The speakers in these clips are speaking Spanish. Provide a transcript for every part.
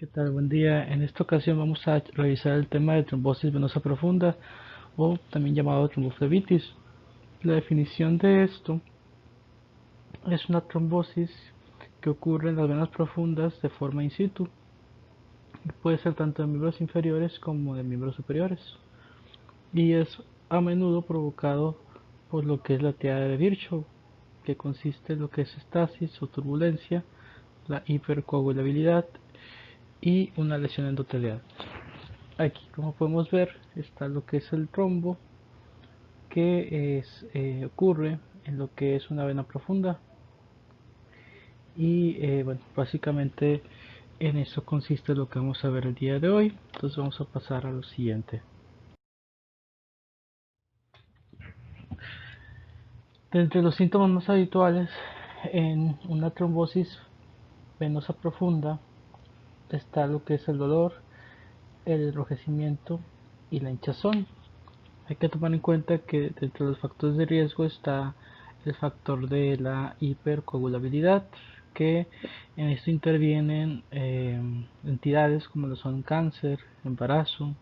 ¿Qué tal? Buen día. En esta ocasión vamos a revisar el tema de trombosis venosa profunda o también llamado tromboflebitis. La definición de esto es una trombosis que ocurre en las venas profundas de forma in situ. Puede ser tanto de miembros inferiores como de miembros superiores. Y es a menudo provocado por lo que es la triada de Virchow, que consiste en lo que es estasis o turbulencia, la hipercoagulabilidad y una lesión endotelial. Aquí, como podemos ver, está lo que es el trombo, que ocurre en lo que es una vena profunda. Y bueno, básicamente en eso consiste lo que vamos a ver el día de hoy. Entonces vamos a pasar a lo siguiente. De entre los síntomas más habituales en una trombosis venosa profunda está lo que es el dolor, el enrojecimiento y la hinchazón. Hay que tomar en cuenta que dentro de los factores de riesgo está el factor de la hipercoagulabilidad, que en esto intervienen entidades como lo son cáncer, embarazo,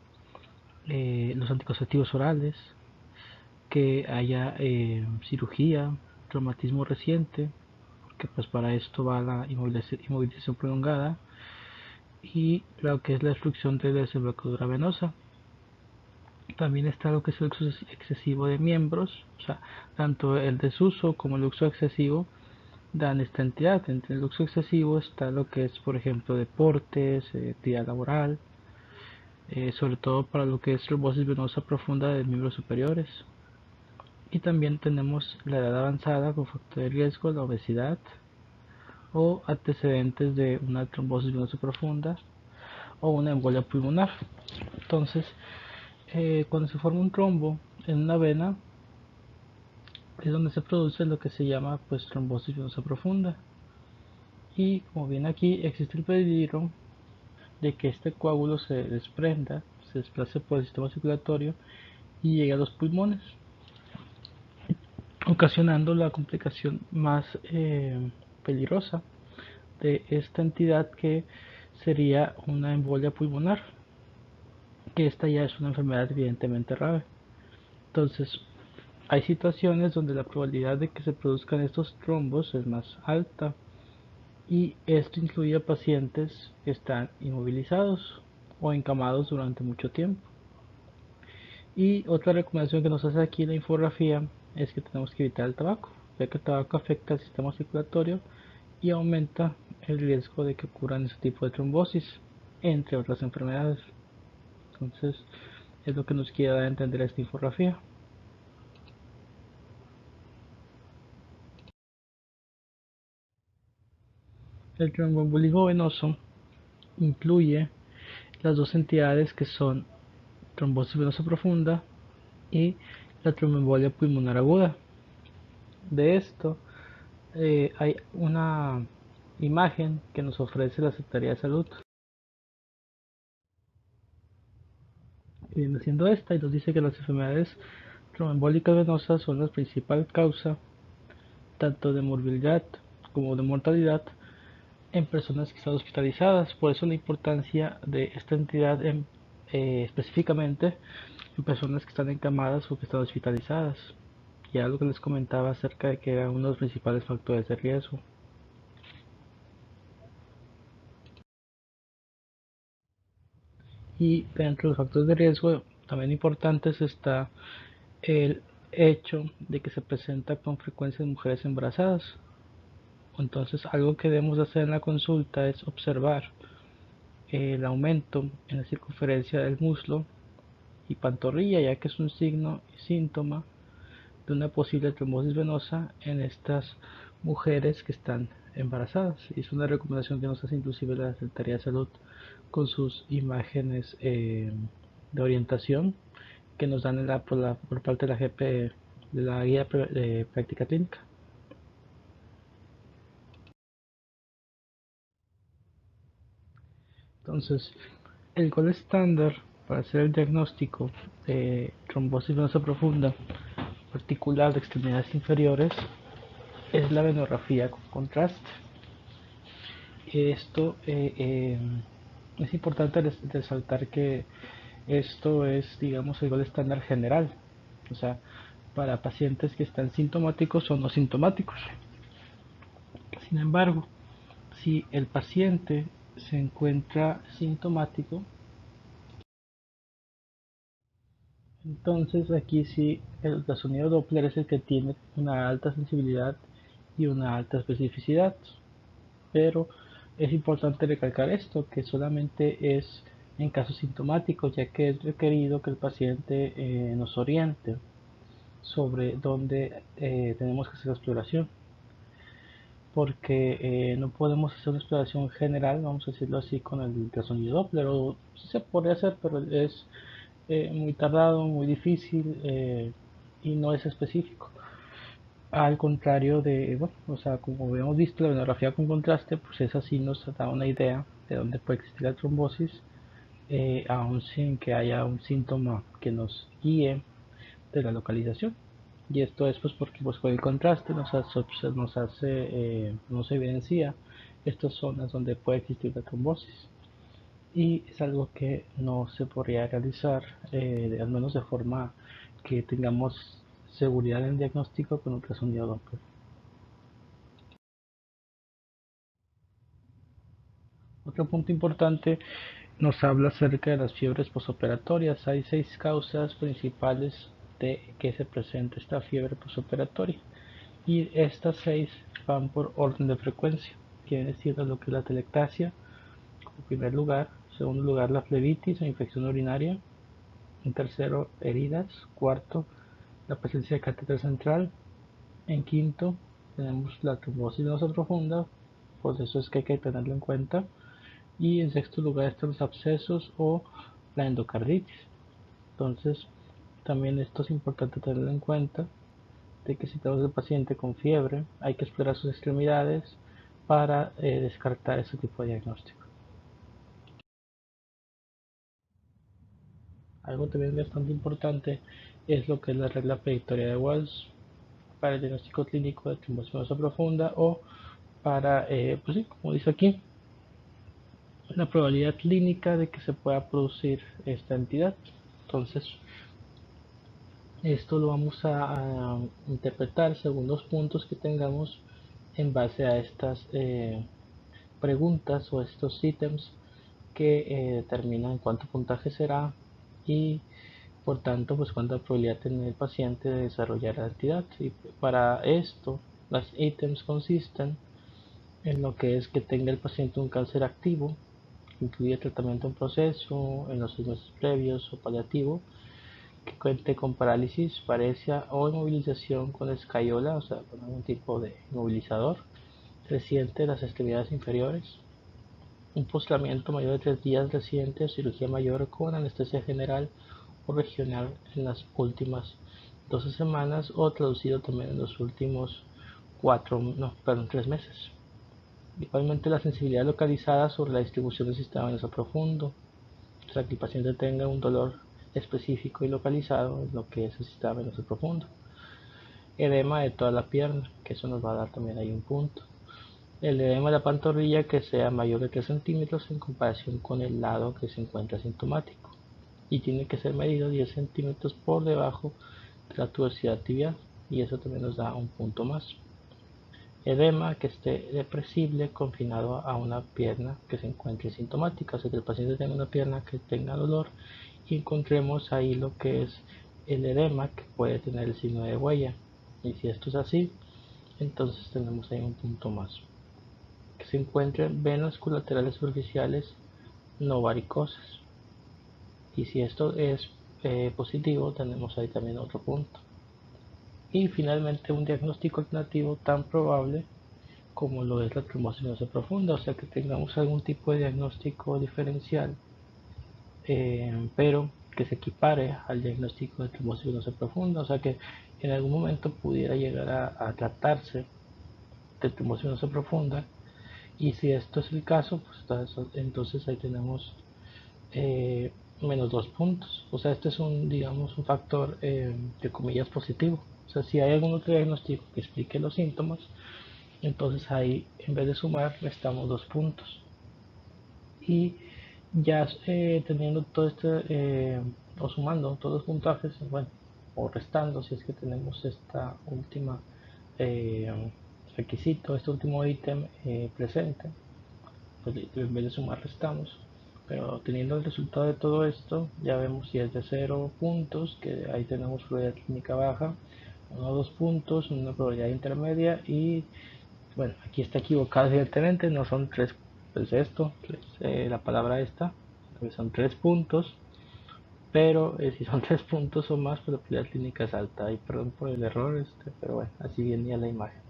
los anticonceptivos orales, que haya cirugía, traumatismo reciente, porque pues para esto va la inmovilización prolongada, y lo que es la destrucción de la desembocadura venosa. También está lo que es el uso excesivo de miembros, o sea, tanto el desuso como el uso excesivo dan esta entidad. Entre el uso excesivo está lo que es, por ejemplo, deportes, actividad laboral, sobre todo para lo que es trombosis venosa profunda de miembros superiores. Y también tenemos la edad avanzada con factor de riesgo, la obesidad o antecedentes de una trombosis venosa profunda o una embolia pulmonar. Entonces, cuando se forma un trombo en una vena, es donde se produce lo que se llama pues trombosis venosa profunda. Y como viene aquí, existe el peligro de que este coágulo se desprenda, se desplace por el sistema circulatorio y llegue a los pulmones, ocasionando la complicación más peligrosa de esta entidad, que sería una embolia pulmonar, que esta ya es una enfermedad evidentemente grave. Entonces, hay situaciones donde la probabilidad de que se produzcan estos trombos es más alta, y esto incluye a pacientes que están inmovilizados o encamados durante mucho tiempo. Y otra recomendación que nos hace aquí la infografía es que tenemos que evitar el tabaco, ya que el tabaco afecta el sistema circulatorio y aumenta el riesgo de que ocurran ese tipo de trombosis, entre otras enfermedades. Entonces, es lo que nos quiere dar a entender esta infografía. El tromboembolismo venoso incluye las dos entidades que son trombosis venosa profunda y la tromboembolia pulmonar aguda. De esto hay una imagen que nos ofrece la Secretaría de Salud, que viene siendo esta, y nos dice que las enfermedades tromboembólicas venosas son la principal causa tanto de morbilidad como de mortalidad en personas que están hospitalizadas. Por eso la importancia de esta entidad específicamente en personas que están encamadas o que están hospitalizadas. Y algo que les comentaba acerca de que era uno de los principales factores de riesgo. Y dentro de los factores de riesgo también importantes está el hecho de que se presenta con frecuencia en mujeres embarazadas. Entonces, algo que debemos hacer en la consulta es observar el aumento en la circunferencia del muslo y pantorrilla, ya que es un signo y síntoma de una posible trombosis venosa en estas mujeres que están embarazadas. Y es una recomendación que nos hace inclusive la Secretaría de Salud con sus imágenes de orientación que nos dan por parte de la GP, de la guía de práctica clínica. Entonces, el gol estándar para hacer el diagnóstico de trombosis venosa profunda, particular de extremidades inferiores, es la venografía con contraste. Esto Es importante resaltar que esto es, digamos, el gol estándar general, o sea, para pacientes que están sintomáticos o no sintomáticos. Sin embargo, si el paciente se encuentra sintomático, entonces aquí sí el ultrasonido Doppler es el que tiene una alta sensibilidad y una alta especificidad, pero es importante recalcar esto, que solamente es en casos sintomáticos, ya que es requerido que el paciente nos oriente sobre dónde tenemos que hacer la exploración, porque no podemos hacer una exploración general, vamos a decirlo así, con el ultrasonido Doppler, o sí se podría hacer, pero es muy tardado, muy difícil y no es específico. Al contrario de, bueno, o sea, como habíamos visto, la venografía con contraste, pues esa sí nos da una idea de dónde puede existir la trombosis, aún sin que haya un síntoma que nos guíe de la localización. Y esto es pues porque pues con el contraste nos evidencia estas zonas donde puede existir la trombosis. Y es algo que no se podría realizar, al menos de forma que tengamos seguridad en el diagnóstico con ultrasonido Doppler. Otro punto importante nos habla acerca de las fiebres posoperatorias. Hay 6 causas principales de que se presente esta fiebre posoperatoria y estas 6 van por orden de frecuencia. Quiere decir lo que es la telectasia, en primer lugar; en segundo lugar, la flebitis o infección urinaria; en tercero, heridas; cuarto, la presencia de catéter central; en quinto, tenemos la trombosis venosa profunda, por eso es que hay que tenerlo en cuenta; y en sexto lugar están los abscesos o la endocarditis. Entonces, también esto es importante tenerlo en cuenta, de que si tenemos el paciente con fiebre, hay que explorar sus extremidades para descartar ese tipo de diagnóstico. Algo también bastante importante es lo que es la regla predictoria de Walsh para el diagnóstico clínico de trombosis venosa profunda, o para, pues sí, como dice aquí, la probabilidad clínica de que se pueda producir esta entidad. Entonces, esto lo vamos a interpretar según los puntos que tengamos en base a estas preguntas o estos ítems que determinan cuánto puntaje será y por tanto pues cuánta probabilidad tiene el paciente de desarrollar la entidad. Y para esto los ítems consisten en lo que es que tenga el paciente un cáncer activo, incluye tratamiento en proceso en los 6 meses previos o paliativo, que cuente con parálisis, paresia o inmovilización con escayola, o sea, con algún tipo de inmovilizador reciente de las extremidades inferiores, un postramiento mayor de 3 días reciente o cirugía mayor con anestesia general o regional en las últimas 12 semanas o traducido también en los últimos 3 meses. Igualmente la sensibilidad localizada sobre la distribución del sistema venoso profundo, o sea que el paciente tenga un dolor específico y localizado en lo que es el sistema venoso profundo. Edema de toda la pierna, que eso nos va a dar también ahí un punto. El edema de la pantorrilla que sea mayor de 3 centímetros en comparación con el lado que se encuentra sintomático, y tiene que ser medido 10 centímetros por debajo de la tuberosidad tibial, y eso también nos da un punto más. Edema que esté depresible confinado a una pierna que se encuentre sintomática, o sea que el paciente tenga una pierna que tenga dolor y encontremos ahí lo que es el edema que puede tener el signo de huella, y si esto es así, entonces tenemos ahí un punto más. Que se encuentren venas colaterales superficiales no varicosas, y si esto es positivo, tenemos ahí también otro punto. Y finalmente un diagnóstico alternativo tan probable como lo es la trombosis venosa profunda, o sea que tengamos algún tipo de diagnóstico diferencial, pero que se equipare al diagnóstico de trombosis venosa profunda, o sea que en algún momento pudiera llegar a tratarse de trombosis venosa profunda, y si esto es el caso, pues entonces ahí tenemos eh, menos 2 puntos, o sea este es un, digamos, un factor de comillas positivo, o sea si hay algún otro diagnóstico que explique los síntomas, entonces ahí en vez de sumar restamos 2 puntos. Y Ya teniendo todo este, o sumando todos los puntajes, bueno, o restando si es que tenemos esta última eh, requisito, este último ítem presente, pues en vez de sumar restamos. Pero teniendo el resultado de todo esto, ya vemos si es de 0 puntos, que ahí tenemos probabilidad clínica baja, 1 o 2 puntos, una probabilidad intermedia y bueno, aquí está equivocado evidentemente, no son 3, pues esto, la palabra esta, son 3 puntos, pero si son 3 puntos o más, pues la probabilidad clínica es alta. Y perdón por el error, pero bueno, así venía la imagen.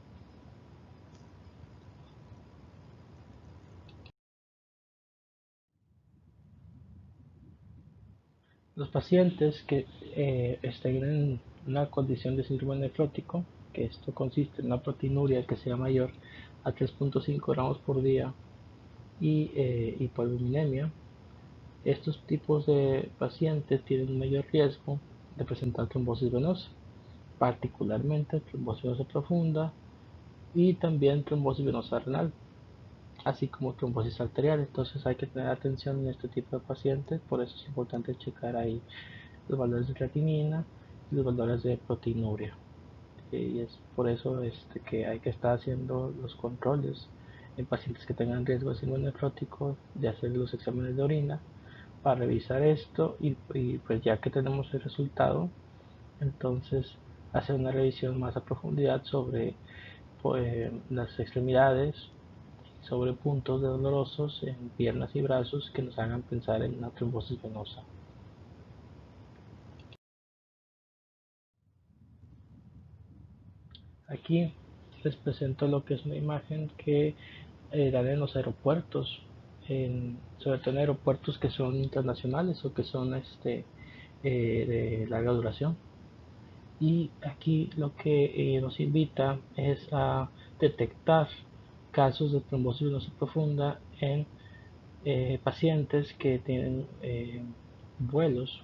Los pacientes que estén en una condición de síndrome nefrótico, que esto consiste en una proteinuria que sea mayor a 3.5 gramos por día y hipoalbuminemia, estos tipos de pacientes tienen un mayor riesgo de presentar trombosis venosa, particularmente trombosis venosa profunda y también trombosis venosa renal, así como trombosis arterial. Entonces hay que tener atención en este tipo de pacientes, por eso es importante checar ahí los valores de creatinina y los valores de proteinuria. Y es por eso que hay que estar haciendo los controles en pacientes que tengan riesgo de síndrome nefrótico, de hacer los exámenes de orina para revisar esto y pues ya que tenemos el resultado, entonces hacer una revisión más a profundidad sobre pues, las extremidades, sobre puntos dolorosos en piernas y brazos que nos hagan pensar en una trombosis venosa. Aquí les presento lo que es una imagen que dan en los aeropuertos, sobre todo en aeropuertos que son internacionales o que son de larga duración. Y aquí lo que nos invita es a detectar casos de trombosis venosa profunda en pacientes que tienen vuelos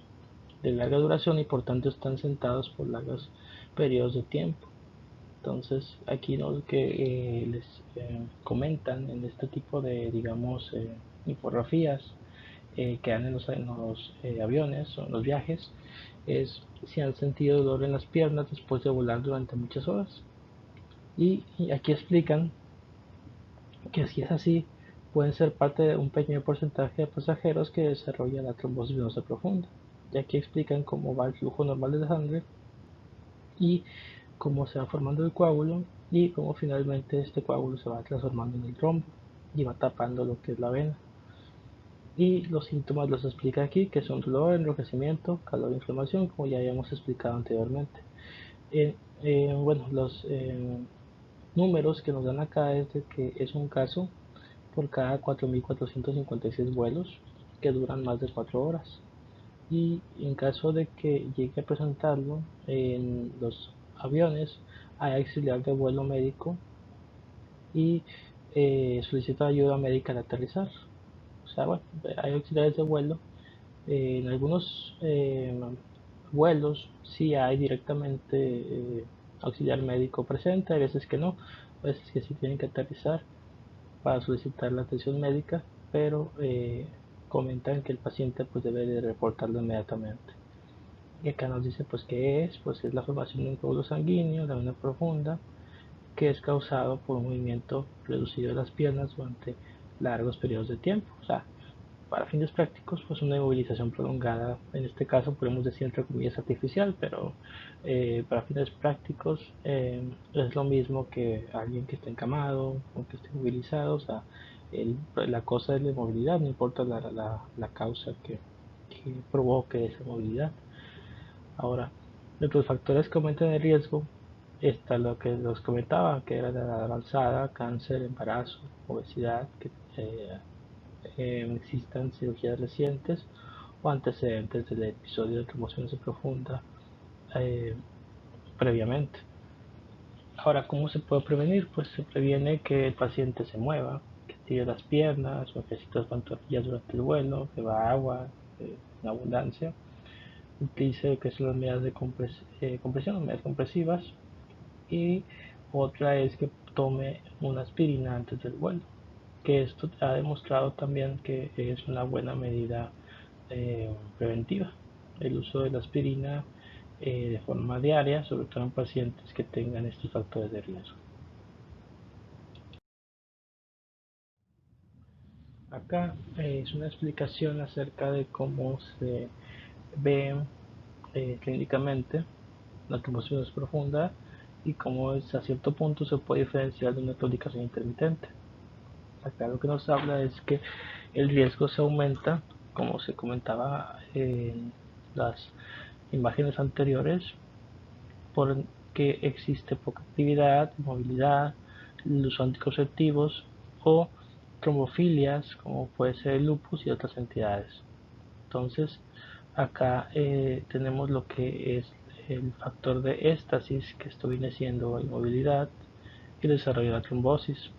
de larga duración y por tanto están sentados por largos periodos de tiempo. Entonces aquí lo que les comentan en este tipo de, digamos, infografías que dan en los aviones o en los viajes es si han sentido dolor en las piernas después de volar durante muchas horas. Y aquí explican que si es así, pueden ser parte de un pequeño porcentaje de pasajeros que desarrollan la trombosis venosa profunda. Y aquí explican cómo va el flujo normal de la sangre y cómo se va formando el coágulo y cómo finalmente este coágulo se va transformando en el trombo y va tapando lo que es la vena. Y los síntomas los explica aquí, que son dolor, enrojecimiento, calor e inflamación, como ya habíamos explicado anteriormente. Bueno, los números que nos dan acá es de que es un caso por cada 4.456 vuelos que duran más de 4 horas. Y en caso de que llegue a presentarlo en los aviones, hay auxiliar de vuelo médico y solicita ayuda médica al aterrizar. O sea, bueno, hay auxiliares de vuelo. En algunos vuelos sí hay directamente auxiliar médico presente, hay veces que no, a veces que sí tienen que aterrizar para solicitar la atención médica, pero comentan que el paciente pues debe de reportarlo inmediatamente. Y acá nos dice pues qué es, pues es la formación de un coágulo sanguíneo, la vena profunda, que es causado por un movimiento reducido de las piernas durante largos periodos de tiempo. O sea, para fines prácticos, pues una inmovilización prolongada, en este caso podemos decir entre comillas artificial, pero para fines prácticos es lo mismo que alguien que esté encamado o que esté inmovilizado, o sea, la cosa es la movilidad, no importa la causa que provoque esa movilidad. Ahora, entre los factores que aumentan el riesgo está lo que los comentaba, que era la edad avanzada, cáncer, embarazo, obesidad, que existan cirugías recientes o antecedentes del episodio de trombosis profunda eh, previamente. Ahora, ¿cómo se puede prevenir? Pues se previene que el paciente se mueva, que estire las piernas o ejercite las pantorrillas durante el vuelo, beba agua en abundancia, utilice que son las medidas de compresión, medidas compresivas, y otra es que tome una aspirina antes del vuelo. que esto ha demostrado también que es una buena medida preventiva, el uso de la aspirina de forma diaria, sobre todo en pacientes que tengan estos factores de riesgo. Acá es una explicación acerca de cómo se ve clínicamente la trombosis profunda y cómo a cierto punto se puede diferenciar de una claudicación intermitente. Acá lo que nos habla es que el riesgo se aumenta, como se comentaba en las imágenes anteriores, porque existe poca actividad, movilidad, el uso de anticonceptivos o trombofilias, como puede ser el lupus y otras entidades. Entonces, acá tenemos lo que es el factor de éstasis, que esto viene siendo inmovilidad y desarrollo de la trombosis.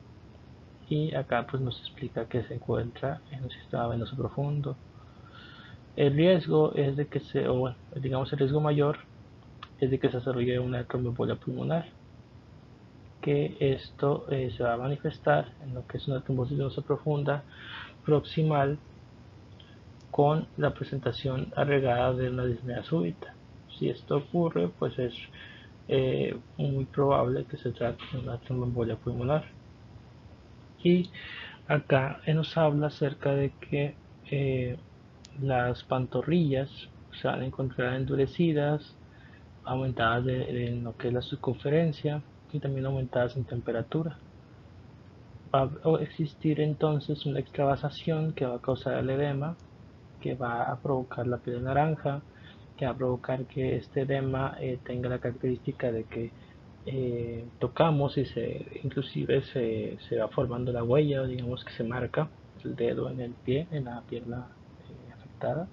Y acá pues nos explica que se encuentra en el sistema venoso profundo. El riesgo es de que o bueno, digamos el riesgo mayor es de que se desarrolle una tromboembolia pulmonar, que esto se va a manifestar en lo que es una trombosis venosa profunda proximal con la presentación agregada de una disnea súbita. Si esto ocurre, pues es muy probable que se trate de una tromboembolia pulmonar. Y acá nos habla acerca de que las pantorrillas se van a encontrar endurecidas, aumentadas en lo que es la circunferencia y también aumentadas en temperatura. Va a existir entonces una extravasación que va a causar el edema, que va a provocar la piel naranja, que va a provocar que este edema tenga la característica de que tocamos y inclusive se va formando la huella, digamos que se marca el dedo en el pie, en la pierna afectada.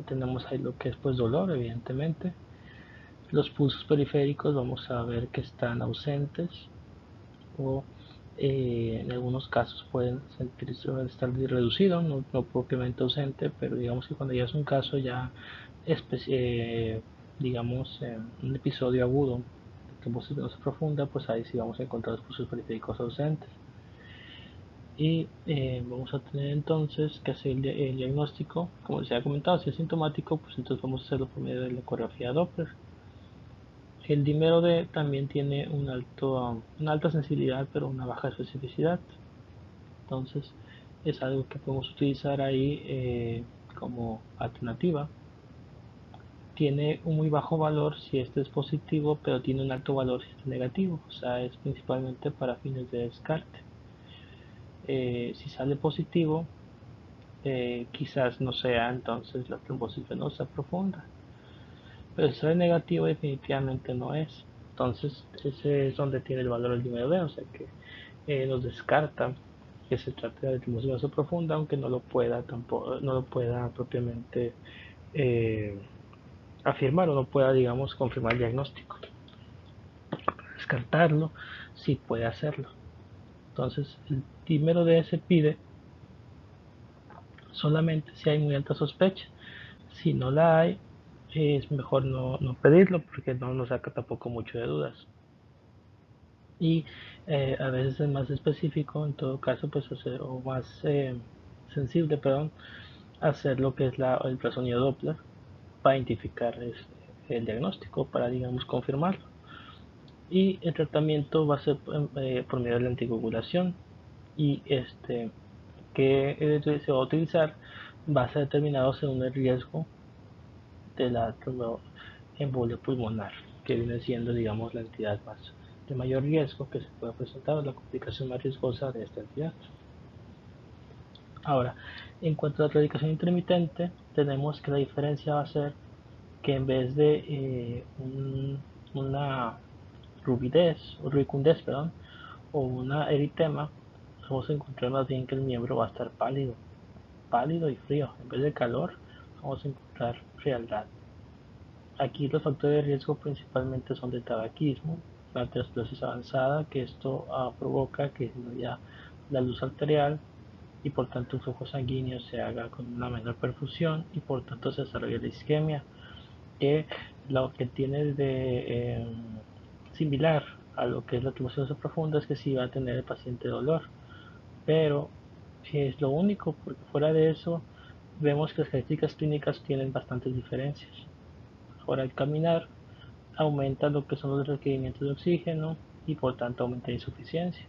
Tenemos ahí lo que es pues dolor, evidentemente. Los pulsos periféricos vamos a ver que están ausentes o en algunos casos pueden estar reducidos, no propiamente ausente, pero digamos que cuando ya es un caso ya digamos un episodio agudo de trombosis venosa profunda, pues ahí sí vamos a encontrar los pulsos periféricos ausentes. Y vamos a tener entonces que hacer el diagnóstico, como les había comentado, si es sintomático, pues entonces vamos a hacerlo por medio de la ecografía Doppler. El dímero D también tiene una alta sensibilidad pero una baja especificidad. Entonces es algo que podemos utilizar ahí como alternativa. Tiene un muy bajo valor si este es positivo, pero tiene un alto valor si es negativo. O sea, es principalmente para fines de descarte. Si sale positivo, quizás no sea entonces la trombosis venosa profunda. Pero si sale negativo definitivamente no es. Entonces ese es donde tiene el valor el dímero D, o sea que nos descarta que se trate de trombosis venosa profunda, aunque no lo pueda propiamente afirmar o no pueda, digamos, confirmar el diagnóstico. Descartarlo sí puede hacerlo. Entonces el dímero D se pide solamente si hay muy alta sospecha. Si no la hay, es mejor no pedirlo porque no nos saca tampoco mucho de dudas. Y a veces es más específico, en todo caso, pues hacer, o más sensible, perdón, hacer lo que es el ultrasonido Doppler para identificar el diagnóstico, para, digamos, confirmarlo. Y el tratamiento va a ser por medio de la anticoagulación y que se va a utilizar va a ser determinado según el riesgo de la tromboembolia pulmonar, que viene siendo, digamos, la entidad más de mayor riesgo que se puede presentar, la complicación más riesgosa de esta entidad. Ahora, en cuanto a la claudicación intermitente, tenemos que la diferencia va a ser que en vez de una rubidez, o rubicundez, perdón, o una eritema, vamos a encontrar más bien que el miembro va a estar pálido y frío. En vez de calor, vamos a encontrar frialdad. Aquí los factores de riesgo principalmente son de tabaquismo, la aterosclerosis avanzada, que esto provoca que disminuya la luz arterial y por tanto un flujo sanguíneo se haga con una menor perfusión y por tanto se desarrolla la isquemia, que lo que tiene de similar a lo que es la tuberculosis profunda es que sí va a tener el paciente dolor, pero es lo único, porque fuera de eso vemos que las características clínicas tienen bastantes diferencias. Ahora, al caminar aumenta lo que son los requerimientos de oxígeno y por tanto aumenta la insuficiencia.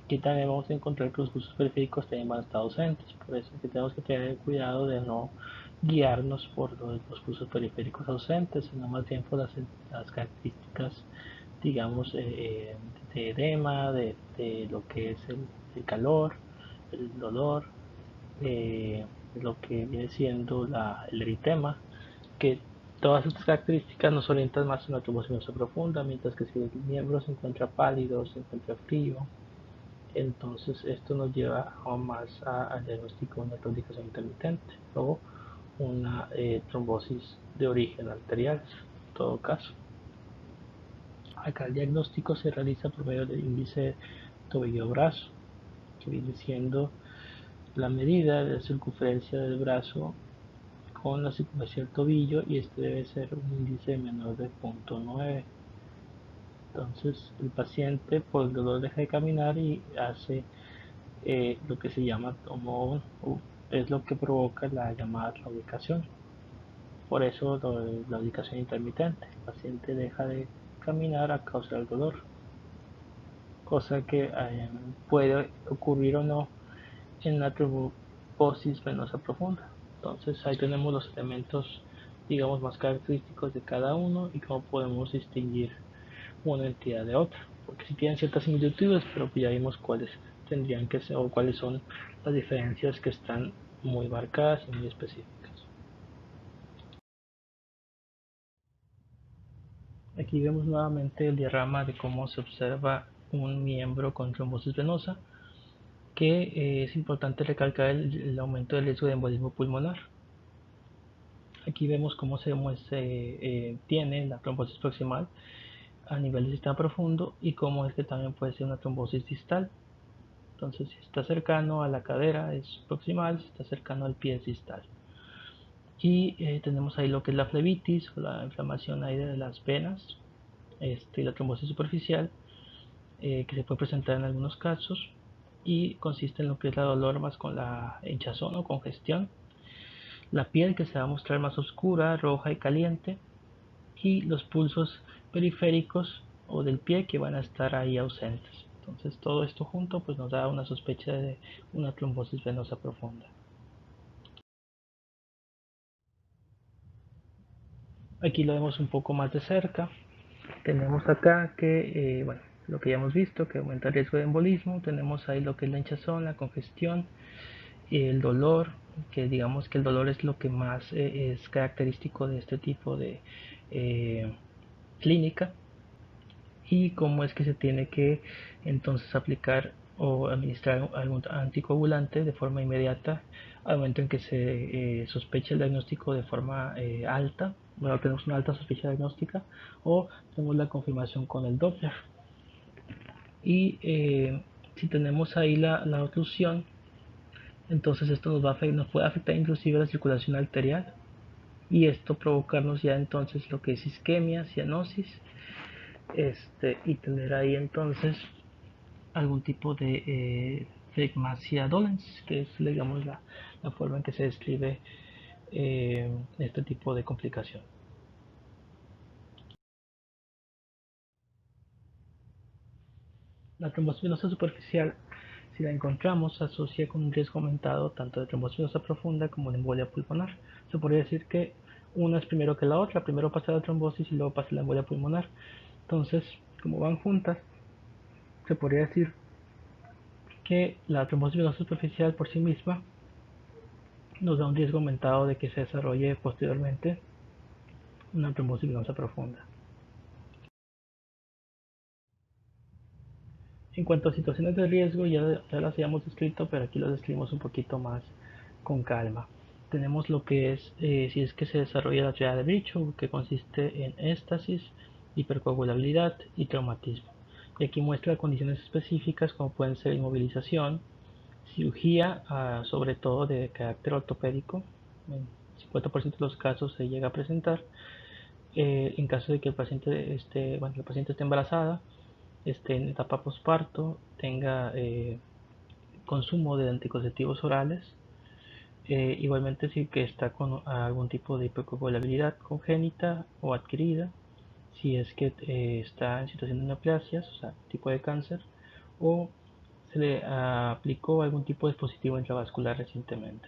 Aquí también vamos a encontrar que los pulsos periféricos también van a estar ausentes, por eso es que tenemos que tener cuidado de no guiarnos por los pulsos periféricos ausentes, sino más bien por las características, digamos, de edema, de lo que es el calor, el dolor, lo que viene siendo el eritema, que todas estas características nos orientan más a una trombosis venosa profunda, mientras que si el miembro se encuentra pálido, se encuentra frío, entonces esto nos lleva aún más al diagnóstico de una claudicación intermitente o una trombosis de origen arterial, en todo caso. Acá el diagnóstico se realiza por medio del índice tobillo-brazo, que viene siendo la medida de la circunferencia del brazo con la circunferencia del tobillo, y este debe ser un índice menor de 0.9. Entonces el paciente por el dolor deja de caminar y hace lo que se llama es lo que provoca la llamada claudicación. Por eso la claudicación intermitente. El paciente deja de caminar a causa del dolor, cosa que puede ocurrir o no en la trombosis venosa profunda. Entonces ahí tenemos los elementos, digamos, más característicos de cada uno y cómo podemos distinguir una entidad de otra, porque si tienen ciertas similitudes, pero ya vimos cuáles tendrían que ser o cuáles son las diferencias que están muy marcadas y muy específicas. Aquí vemos nuevamente el diagrama de cómo se observa un miembro con trombosis venosa, que es importante recalcar el aumento del riesgo de embolismo pulmonar. Aquí vemos cómo se tiene la trombosis proximal a nivel del sistema profundo y cómo es que también puede ser una trombosis distal. Entonces, si está cercano a la cadera es proximal, si está cercano al pie es distal. Y tenemos ahí lo que es la flebitis o la inflamación ahí de las venas, la trombosis superficial, que se puede presentar en algunos casos y consiste en lo que es la dolor más con la hinchazón o congestión, la piel que se va a mostrar más oscura, roja y caliente, y los pulsos periféricos o del pie que van a estar ahí ausentes. Entonces todo esto junto pues nos da una sospecha de una trombosis venosa profunda. Aquí lo vemos un poco más de cerca. Tenemos acá que, bueno, lo que ya hemos visto, que aumenta el riesgo de embolismo. Tenemos ahí lo que es la hinchazón, la congestión, el dolor, que digamos que el dolor es lo que más es característico de este tipo de clínica, y cómo es que se tiene que entonces aplicar o administrar algún anticoagulante de forma inmediata al momento en que se sospecha el diagnóstico de forma alta. Bueno, tenemos una alta sospecha diagnóstica o tenemos la confirmación con el Doppler. Y si tenemos ahí la oclusión, entonces esto nos puede afectar inclusive la circulación arterial, y esto provocarnos ya entonces lo que es isquemia, cianosis, y tener ahí entonces algún tipo de phlegmasia dolens, que es, digamos, la forma en que se describe este tipo de complicación. La trombosis venosa superficial, si la encontramos, se asocia con un riesgo aumentado tanto de trombosis venosa profunda como de embolia pulmonar. Se podría decir que una es primero que la otra, primero pasa la trombosis y luego pasa la embolia pulmonar. Entonces, como van juntas, se podría decir que la trombosis venosa superficial por sí misma nos da un riesgo aumentado de que se desarrolle posteriormente una trombosis venosa profunda. En cuanto a situaciones de riesgo, ya las habíamos descrito, pero aquí lo describimos un poquito más con calma. Tenemos lo que es, si es que se desarrolla la triada de Virchow, que consiste en éstasis, hipercoagulabilidad y traumatismo. Y aquí muestra condiciones específicas como pueden ser inmovilización, cirugía, sobre todo de carácter ortopédico, en 50% de los casos se llega a presentar, en caso de que el paciente esté embarazada, esté en etapa posparto, tenga consumo de anticonceptivos orales. Igualmente si que está con algún tipo de hipercoagulabilidad congénita o adquirida, si es que está en situación de neoplasias, o sea, tipo de cáncer, o se le aplicó algún tipo de dispositivo intravascular recientemente.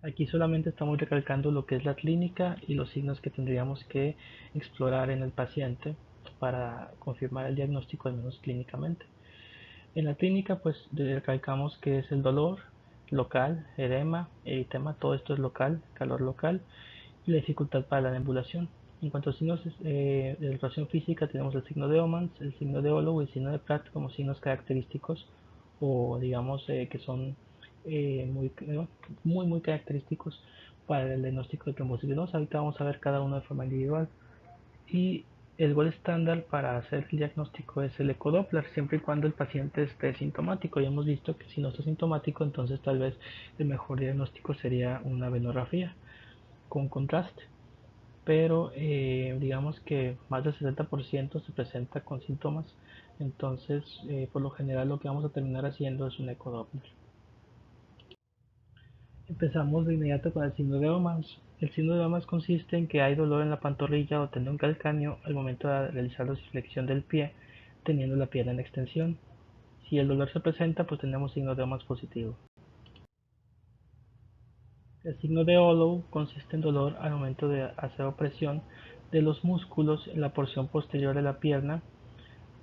Aquí solamente estamos recalcando lo que es la clínica y los signos que tendríamos que explorar en el paciente para confirmar el diagnóstico, al menos clínicamente. En la clínica, pues recalcamos que es el dolor local, edema, eritema, todo esto es local, calor local, y la dificultad para la deambulación. En cuanto a signos de relación física, tenemos el signo de Omans, el signo de Olo y el signo de Pratt como signos característicos, o digamos que son muy característicos para el diagnóstico de trombosis venosa. Ahorita vamos a ver cada uno de forma individual. Y el gol estándar para hacer el diagnóstico es el ecodoppler, siempre y cuando el paciente esté sintomático. Ya hemos visto que si no está sintomático, entonces tal vez el mejor diagnóstico sería una venografía con contraste. Pero digamos que más del 70% se presenta con síntomas, entonces por lo general lo que vamos a terminar haciendo es un ecodoppler. Empezamos de inmediato con el signo de Omans. El signo de Omans consiste en que hay dolor en la pantorrilla o tendón calcáneo al momento de realizar la flexión del pie, teniendo la pierna en extensión. Si el dolor se presenta, pues tenemos signo de Omans positivo. El signo de Hollow consiste en dolor al momento de hacer opresión de los músculos en la porción posterior de la pierna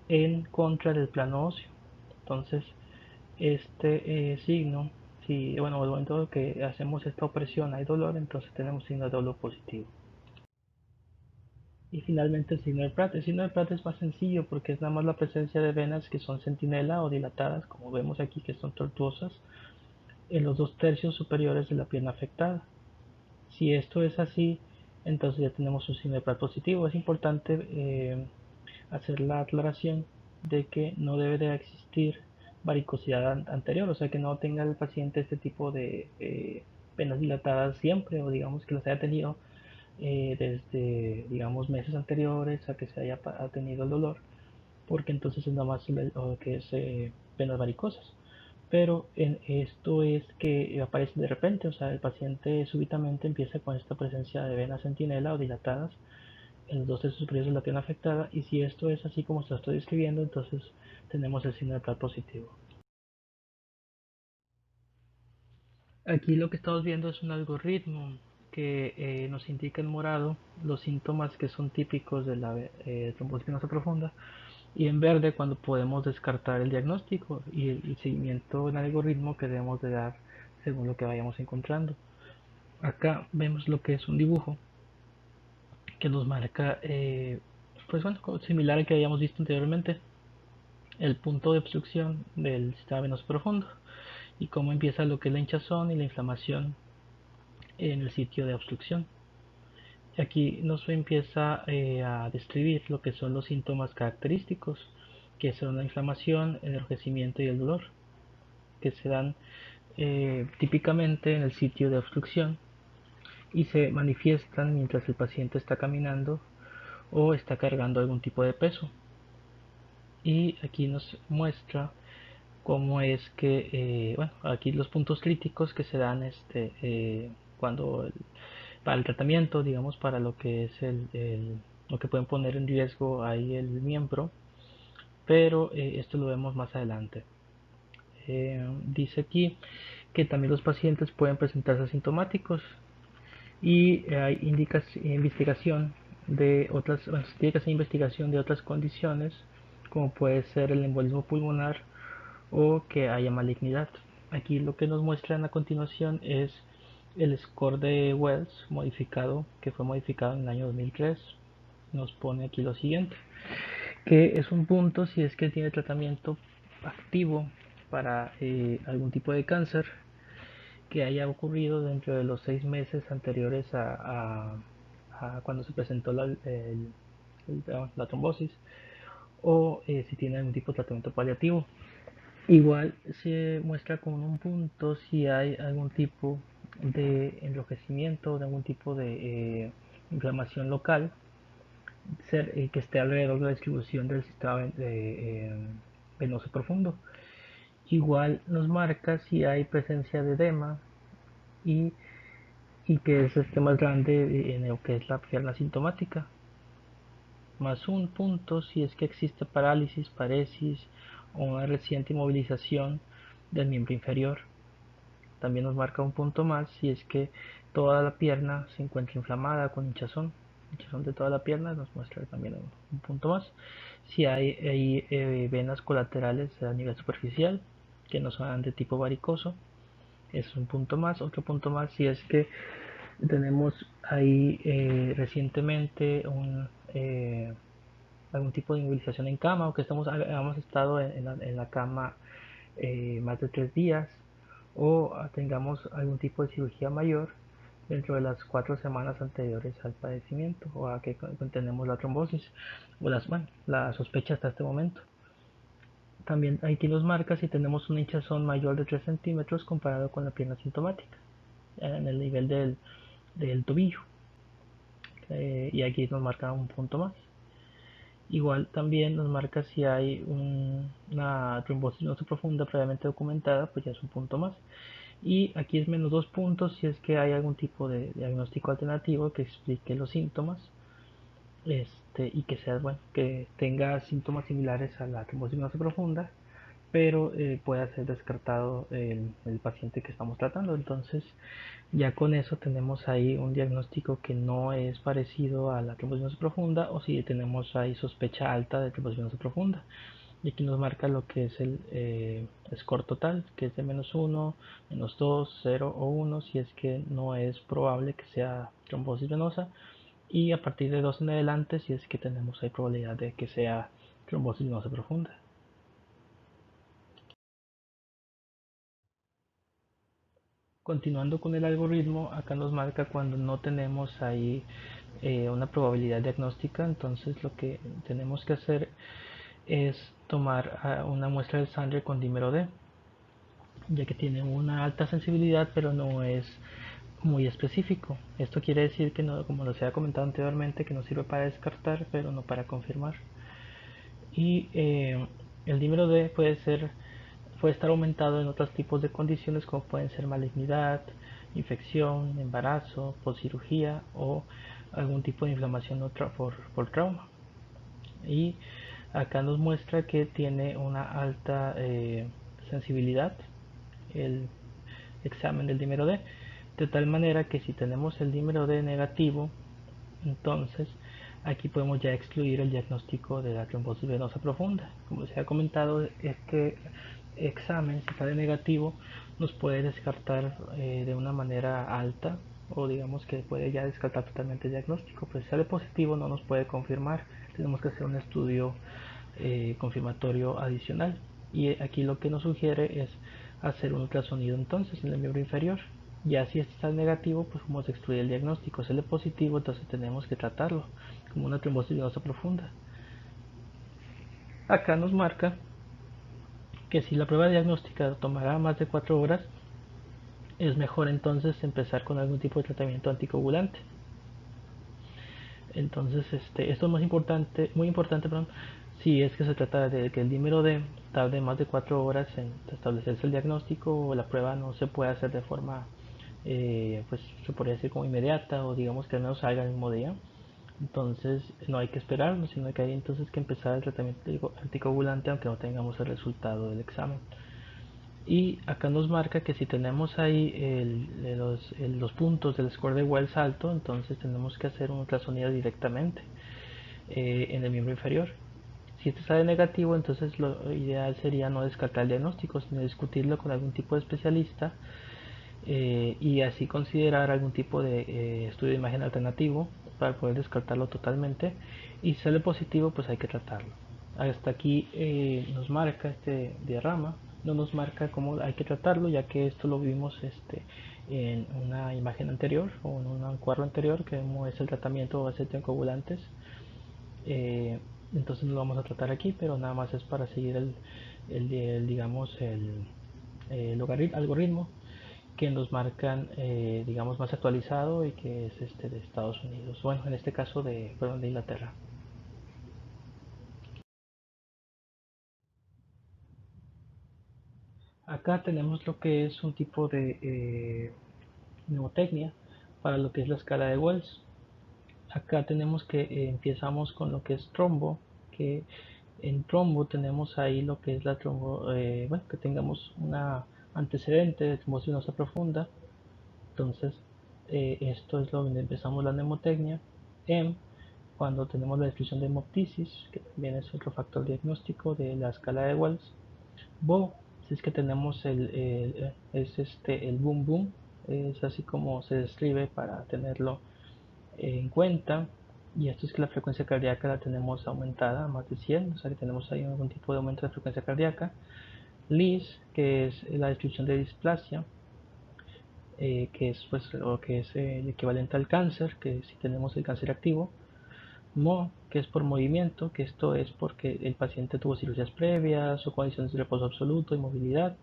en contra del plano óseo. Entonces, este signo, si bueno, al momento que hacemos esta opresión hay dolor, entonces tenemos signo de dolor positivo. Y finalmente el signo de Pratt. El signo de Pratt es más sencillo porque es nada más la presencia de venas que son centinela o dilatadas, como vemos aquí que son tortuosas, en los 2/3 superiores de la pierna afectada. Si esto es así, entonces ya tenemos un signo de Pratt positivo. Es importante hacer la aclaración de que no debe de existir varicosidad anterior, o sea que no tenga el paciente este tipo de venas dilatadas siempre, o digamos que las haya tenido desde digamos meses anteriores a que se haya tenido el dolor, porque entonces es nada más lo que es venas varicosas. Pero esto es que aparece de repente, o sea, el paciente súbitamente empieza con esta presencia de venas centinela o dilatadas en los 2/3 superiores de la pierna afectada, y si esto es así como se lo estoy describiendo, entonces tenemos el signo de Pratt positivo. Aquí lo que estamos viendo es un algoritmo que nos indica en morado los síntomas que son típicos de la trombosis venosa profunda, y en verde cuando podemos descartar el diagnóstico y el seguimiento en algoritmo que debemos de dar según lo que vayamos encontrando. Acá vemos lo que es un dibujo que nos marca, pues bueno, similar al que habíamos visto anteriormente, el punto de obstrucción del sistema venoso profundo y cómo empieza lo que es la hinchazón y la inflamación en el sitio de obstrucción. Aquí nos empieza a describir lo que son los síntomas característicos, que son la inflamación, el enrojecimiento y el dolor, que se dan típicamente en el sitio de obstrucción y se manifiestan mientras el paciente está caminando o está cargando algún tipo de peso. Y aquí nos muestra cómo es que, bueno, aquí los puntos críticos que se dan cuando para el tratamiento, digamos, para lo que es lo que pueden poner en riesgo ahí el miembro, pero esto lo vemos más adelante. Dice aquí que también los pacientes pueden presentarse asintomáticos y hay investigación de otras, bueno, tiene que hacer investigación de otras condiciones como puede ser el embolismo pulmonar o que haya malignidad. Aquí lo que nos muestran a continuación es el score de Wells modificado, que fue modificado en el año 2003. Nos pone aquí lo siguiente, que es un punto si es que tiene tratamiento activo para algún tipo de cáncer que haya ocurrido dentro de los 6 meses anteriores a cuando se presentó la trombosis, o si tiene algún tipo de tratamiento paliativo. Igual se muestra con un punto si hay algún tipo de enrojecimiento, de algún tipo de inflamación local que esté alrededor de la distribución del sistema venoso profundo. Igual nos marca si hay presencia de edema y, y que es este más grande en lo que es la pierna sintomática. Más un punto si es que existe parálisis, paresis o una reciente inmovilización del miembro inferior. También nos marca un punto más si es que toda la pierna se encuentra inflamada con hinchazón. Hinchazón de toda la pierna nos muestra también un punto más. Si hay venas colaterales a nivel superficial que no son de tipo varicoso, es un punto más. Otro punto más si es que tenemos ahí recientemente algún tipo de inmovilización en cama o que hemos estado en la cama más de 3 días o tengamos algún tipo de cirugía mayor dentro de las 4 semanas anteriores al padecimiento o a que tenemos la trombosis o la sospecha hasta este momento. También aquí nos marca si tenemos una hinchazón mayor de 3 centímetros comparado con la pierna sintomática en el nivel del tobillo, y aquí nos marca un punto más. Igual también nos marca si hay una trombosis no profunda previamente documentada, pues ya es un punto más. Y aquí es menos 2 puntos si es que hay algún tipo de diagnóstico alternativo que explique los síntomas, y que sea, bueno, que tenga síntomas similares a la trombosis no profunda, pero pueda ser descartado el paciente que estamos tratando. Entonces ya con eso tenemos ahí un diagnóstico que no es parecido a la trombosis venosa profunda o si tenemos ahí sospecha alta de trombosis venosa profunda. Y aquí nos marca lo que es el score total, que es de -1, -2, 0 o 1 si es que no es probable que sea trombosis venosa, y a partir de 2 en adelante si es que tenemos ahí probabilidad de que sea trombosis venosa profunda. Continuando con el algoritmo, acá nos marca cuando no tenemos ahí una probabilidad diagnóstica. Entonces lo que tenemos que hacer es tomar una muestra de sangre con dímero D, ya que tiene una alta sensibilidad pero no es muy específico. Esto quiere decir que no, como les había comentado anteriormente, que nos sirve para descartar pero no para confirmar. Y el dímero D puede estar aumentado en otros tipos de condiciones como pueden ser malignidad, infección, embarazo, postcirugía o algún tipo de inflamación por trauma. Y acá nos muestra que tiene una alta sensibilidad el examen del dímero D, de tal manera que si tenemos el dímero D negativo, entonces aquí podemos ya excluir el diagnóstico de la trombosis venosa profunda. Como se ha comentado, este examen, si sale negativo, nos puede descartar de una manera alta, o digamos que puede ya descartar totalmente el diagnóstico. Pues si sale positivo no nos puede confirmar, tenemos que hacer un estudio confirmatorio adicional. Y aquí lo que nos sugiere es hacer un ultrasonido entonces en el miembro inferior. Ya si este está negativo, pues vamos a excluir el diagnóstico. Si sale positivo, entonces tenemos que tratarlo como una trombosis venosa profunda. Acá nos marca que si la prueba diagnóstica tomará más de 4 horas, es mejor entonces empezar con algún tipo de tratamiento anticoagulante. Entonces, esto es muy importante, perdón, si es que se trata de que el dímero D tarde más de 4 horas en establecerse el diagnóstico o la prueba no se puede hacer de forma, pues se podría decir como inmediata o digamos que al menos salga el mismo día. Entonces no hay que esperarlo, sino que hay entonces que empezar el tratamiento anticoagulante aunque no tengamos el resultado del examen. Y acá nos marca que si tenemos ahí los puntos del score de Wells alto, entonces tenemos que hacer un ultrasonido directamente en el miembro inferior. Si este sale negativo, entonces lo ideal sería no descartar el diagnóstico, sino discutirlo con algún tipo de especialista, y así considerar algún tipo de estudio de imagen alternativo para poder descartarlo totalmente. Y si sale positivo, pues hay que tratarlo. Hasta aquí nos marca este diagrama, no nos marca cómo hay que tratarlo, ya que esto lo vimos en una imagen anterior o en un cuadro anterior, que es el tratamiento base de coagulantes. Eh, entonces no lo vamos a tratar aquí, pero nada más es para seguir digamos, el algoritmo que nos marcan, digamos, más actualizado y que es de Estados Unidos. Bueno, en este caso de Inglaterra. Acá tenemos lo que es un tipo de mnemotecnia para lo que es la escala de Wells. Acá tenemos que empezamos con lo que es trombo, que en trombo tenemos ahí lo que es la trombo, bueno, que tengamos una antecedente de trombosis venosa profunda. Entonces, esto es lo donde empezamos la mnemotecnia. M, cuando tenemos la descripción de hemoptisis, que también es otro factor diagnóstico de la escala de Wells. Bo, si es que tenemos el boom boom, es así como se describe para tenerlo en cuenta. Y esto es que la frecuencia cardíaca la tenemos aumentada a más de 100, o sea que tenemos ahí algún tipo de aumento de frecuencia cardíaca. Lis, que es la descripción de displasia, que es pues lo que es el equivalente al cáncer, que si tenemos el cáncer activo. Mo, que es por movimiento, que esto es porque el paciente tuvo cirugías previas o condiciones de reposo absoluto y movilidad.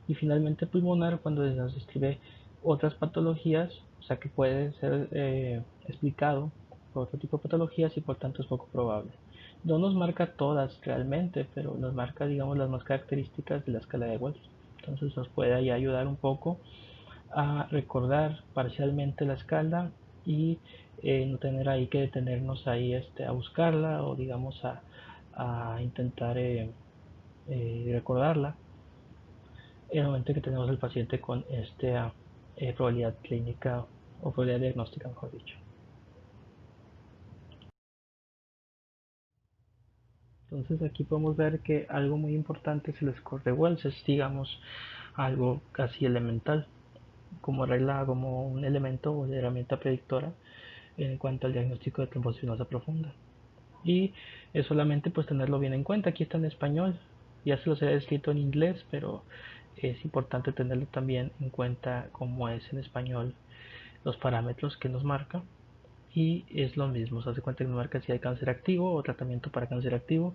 Y finalmente pulmonar, cuando se nos describe otras patologías, o sea que puede ser explicado por otro tipo de patologías y por tanto es poco probable. No nos marca todas realmente, pero nos marca, digamos, las más características de la escala de Wells. Entonces nos puede ahí ayudar un poco a recordar parcialmente la escala y no tener ahí que detenernos ahí a buscarla o digamos a intentar recordarla en el momento que tenemos el paciente con esta probabilidad clínica o probabilidad diagnóstica, mejor dicho. Entonces aquí podemos ver que algo muy importante es el score de Wells, es digamos algo casi elemental, como regla, como un elemento o de herramienta predictora en cuanto al diagnóstico de trombosis venosa profunda. Y es solamente pues tenerlo bien en cuenta, aquí está en español, ya se los he escrito en inglés, pero es importante tenerlo también en cuenta como es en español los parámetros que nos marca y es lo mismo, se hace cuenta que nos marca si hay cáncer activo o tratamiento para cáncer activo,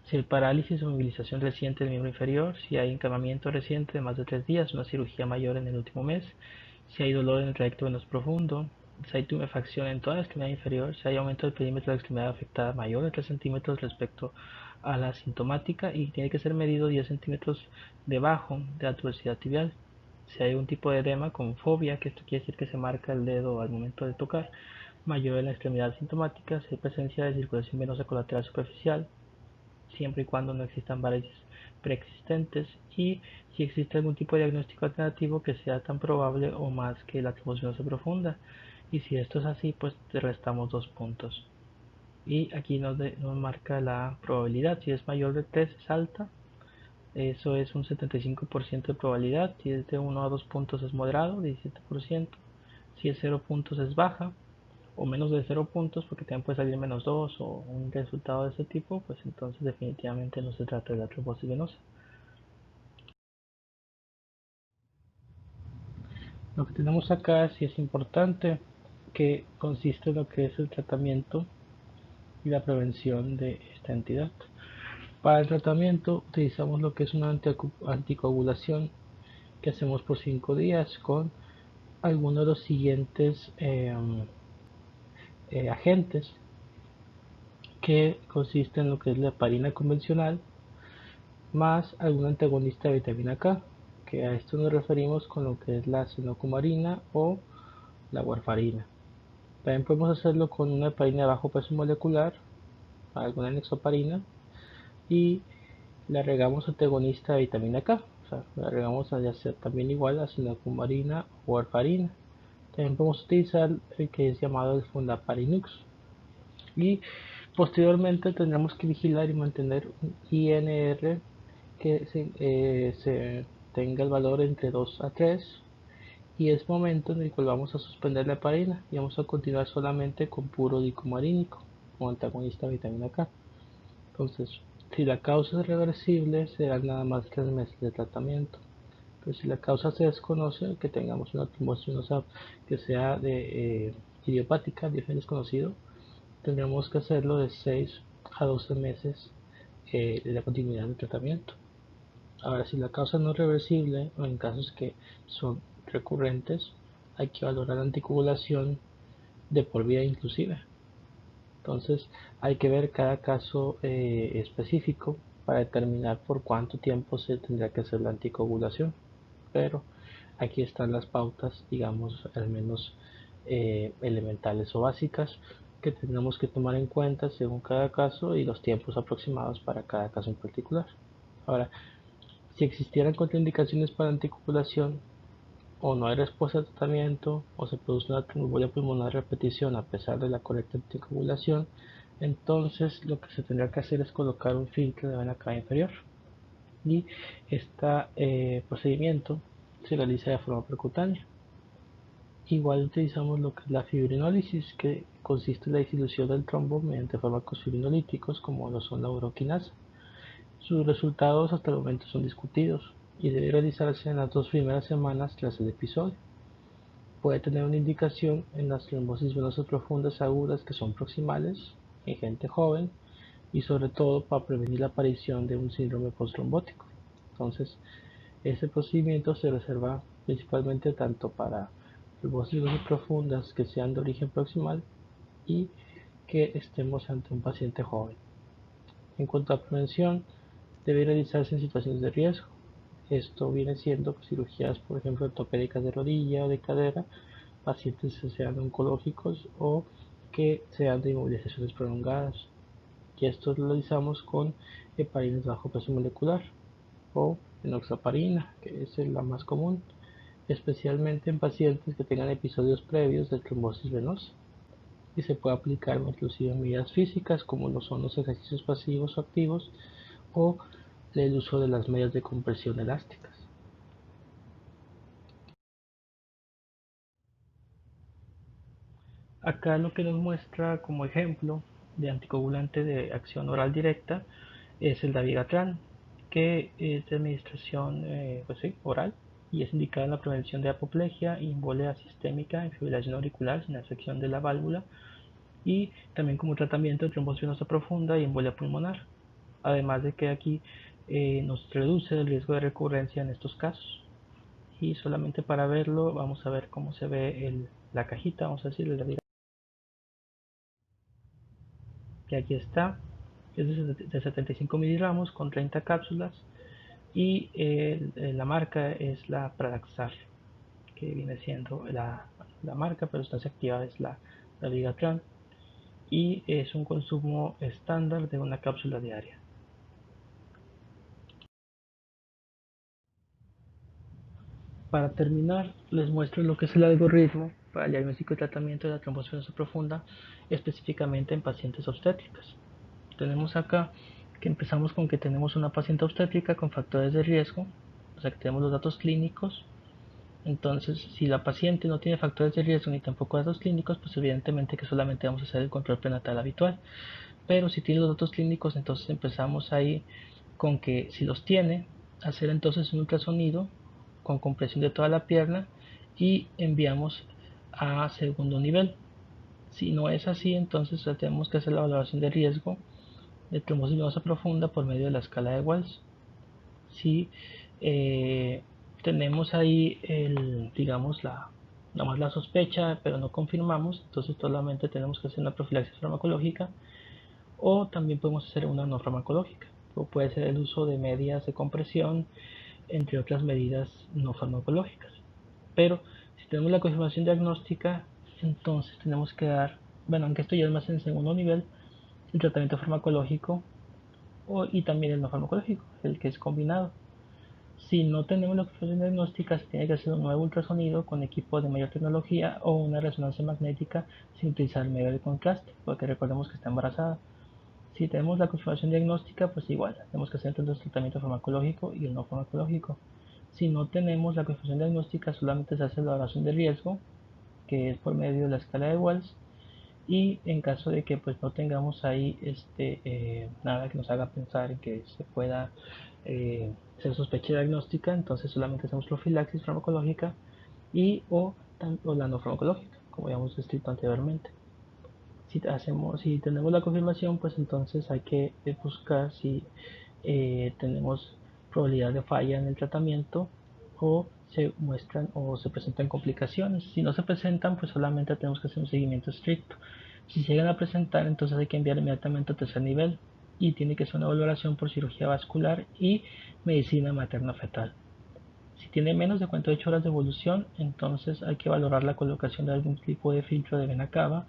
si hay parálisis o movilización reciente del miembro inferior, si hay encamamiento reciente de más de 3 días, una cirugía mayor en el último mes, si hay dolor en el trayecto venoso profundo, si hay tumefacción en toda la extremidad inferior, si hay aumento del perímetro de la extremidad afectada mayor de 3 centímetros respecto a la sintomática y tiene que ser medido 10 centímetros debajo de la tuberosidad tibial. Si hay un tipo de edema con fobia, que esto quiere decir que se marca el dedo al momento de tocar, mayor en la extremidad sintomática, si hay presencia de circulación venosa colateral superficial, siempre y cuando no existan varices preexistentes y si existe algún tipo de diagnóstico alternativo que sea tan probable o más que la trombosis venosa profunda. Y si esto es así, pues te restamos 2 puntos. Y aquí nos marca la probabilidad. Si es mayor de 3 es alta, eso es un 75% de probabilidad. Si es de 1 a 2 puntos es moderado, 17%. Si es 0 puntos es baja, o menos de 0 puntos, porque también puede salir menos 2 o un resultado de ese tipo, pues entonces definitivamente no se trata de la trombosis venosa. Lo que tenemos acá sí es importante, que consiste en lo que es el tratamiento y la prevención de esta entidad. Para el tratamiento utilizamos lo que es una anticoagulación que hacemos por 5 días con algunos de los siguientes agentes, que consiste en lo que es la heparina convencional más algún antagonista de vitamina K, que a esto nos referimos con lo que es la sinocumarina o la warfarina. También podemos hacerlo con una heparina de bajo peso molecular, alguna nexoparina, y le agregamos antagonista de vitamina K, o sea, le agregamos ya sea también igual a sinocumarina o warfarina. También podemos utilizar el que es llamado el fundaparinux. Y posteriormente tendremos que vigilar y mantener un INR que se tenga el valor entre 2 a 3 y es momento en el cual vamos a suspender la heparina y vamos a continuar solamente con puro dicumarínico como antagonista de vitamina K. Entonces, si la causa es reversible, serán nada más 3 meses de tratamiento. Pero si la causa se desconoce, que tengamos una trombosis que sea de idiopática, de origen desconocido, tendremos que hacerlo de 6 a 12 meses de la continuidad del tratamiento. Ahora, si la causa no es reversible o en casos que son recurrentes, hay que valorar la anticoagulación de por vida inclusive. Entonces hay que ver cada caso específico para determinar por cuánto tiempo se tendría que hacer la anticoagulación. Pero aquí están las pautas, digamos, al menos elementales o básicas que tenemos que tomar en cuenta según cada caso y los tiempos aproximados para cada caso en particular. Ahora, si existieran contraindicaciones para anticoagulación, o no hay respuesta al tratamiento, o se produce una tromboembolia pulmonar a repetición a pesar de la correcta anticoagulación, entonces lo que se tendría que hacer es colocar un filtro de vena cava inferior. Y este procedimiento se realiza de forma percutánea. Igual utilizamos lo que es la fibrinólisis, que consiste en la disolución del trombo mediante fármacos fibrinolíticos como lo son la uroquinasa. Sus resultados hasta el momento son discutidos y debe realizarse en las 2 primeras semanas tras el episodio. Puede tener una indicación en las trombosis venosas profundas agudas que son proximales en gente joven y sobre todo para prevenir la aparición de un síndrome postrombótico. Entonces, este procedimiento se reserva principalmente tanto para trombosis venosas profundas que sean de origen proximal y que estemos ante un paciente joven. En cuanto a prevención, debe realizarse en situaciones de riesgo. Esto viene siendo cirugías, por ejemplo, ortopédicas de rodilla o de cadera, pacientes que sean oncológicos o que sean de inmovilizaciones prolongadas. Y esto lo realizamos con heparina de bajo peso molecular o enoxaparina, que es la más común, especialmente en pacientes que tengan episodios previos de trombosis venosa. Y se puede aplicar inclusive en medidas físicas como lo son los ejercicios pasivos o activos o el uso de las medias de compresión elásticas. Acá lo que nos muestra como ejemplo de anticoagulante de acción oral directa es el dabigatran, que es de administración oral y es indicado en la prevención de apoplejia, embolia sistémica en fibrilación auricular sin afección de la válvula y también como tratamiento de trombosis venosa profunda y embolia pulmonar. Además de que aquí nos reduce el riesgo de recurrencia en estos casos. Y solamente para verlo vamos a ver cómo se ve la cajita, vamos a decir, que aquí está, es de 75 miligramos con 30 cápsulas y la marca es la Pradaxar, que viene siendo la marca, pero sustancia activa es la Vigatran y es un consumo estándar de una cápsula diaria. Para terminar, les muestro lo que es el algoritmo para el diagnóstico y tratamiento de la trombosis venosa profunda, específicamente en pacientes obstétricas. Tenemos acá que empezamos con que tenemos una paciente obstétrica con factores de riesgo, o sea que tenemos los datos clínicos. Entonces, si la paciente no tiene factores de riesgo ni tampoco datos clínicos, pues evidentemente que solamente vamos a hacer el control prenatal habitual. Pero si tiene los datos clínicos, entonces empezamos ahí con que si los tiene, hacer entonces un ultrasonido con compresión de toda la pierna y enviamos a segundo nivel. Si no es así, entonces tenemos que hacer la valoración de riesgo de trombosis venosa profunda por medio de la escala de Wells. Si tenemos ahí digamos más la sospecha, pero no confirmamos, entonces solamente tenemos que hacer una profilaxis farmacológica o también podemos hacer una no farmacológica, o puede ser el uso de medias de compresión, entre otras medidas no farmacológicas. Pero si tenemos la confirmación diagnóstica, entonces tenemos que dar, bueno, aunque esto ya es más en segundo nivel, el tratamiento farmacológico y también el no farmacológico, el que es combinado. Si no tenemos la confirmación diagnóstica, se tiene que hacer un nuevo ultrasonido con equipo de mayor tecnología o una resonancia magnética sin utilizar medio de contraste, porque recordemos que está embarazada. Si tenemos la confirmación diagnóstica, pues igual, tenemos que hacer entonces el tratamiento farmacológico y el no farmacológico. Si no tenemos la confirmación diagnóstica, solamente se hace la evaluación de riesgo, que es por medio de la escala de Wells, y en caso de que pues no tengamos ahí nada que nos haga pensar en que se pueda ser sospecha diagnóstica, entonces solamente hacemos profilaxis farmacológica o la no farmacológica, como ya hemos descrito anteriormente. Si tenemos la confirmación, pues entonces hay que buscar si tenemos probabilidad de falla en el tratamiento o se muestran o se presentan complicaciones. Si no se presentan, pues solamente tenemos que hacer un seguimiento estricto. Si se llegan a presentar, entonces hay que enviar inmediatamente a tercer nivel y tiene que ser una valoración por cirugía vascular y medicina materno-fetal. Si tiene menos de 48 horas de evolución, entonces hay que valorar la colocación de algún tipo de filtro de vena cava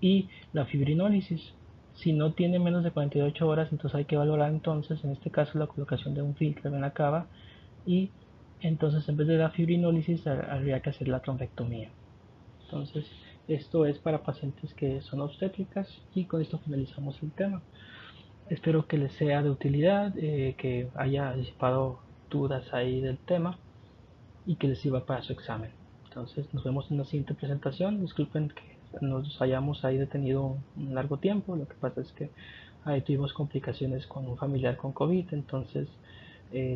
y la fibrinólisis. Si no tiene menos de 48 horas, entonces hay que valorar entonces, en este caso, la colocación de un filtro de vena cava y entonces en vez de la fibrinólisis habría que hacer la trombectomía. Entonces, esto es para pacientes que son obstétricas y con esto finalizamos el tema. Espero que les sea de utilidad, que haya disipado dudas ahí del tema y que les sirva para su examen. Entonces nos vemos en la siguiente presentación. Disculpen que nos hayamos ahí detenido un largo tiempo. Lo que pasa es que ahí tuvimos complicaciones con un familiar con COVID, entonces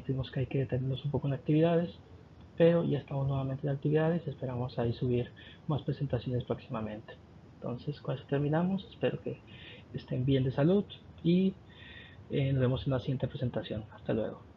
tuvimos que, hay que detenernos un poco en actividades, pero ya estamos nuevamente en actividades y esperamos ahí subir más presentaciones próximamente. Entonces con eso terminamos. Espero que estén bien de salud y nos vemos en la siguiente presentación. Hasta luego.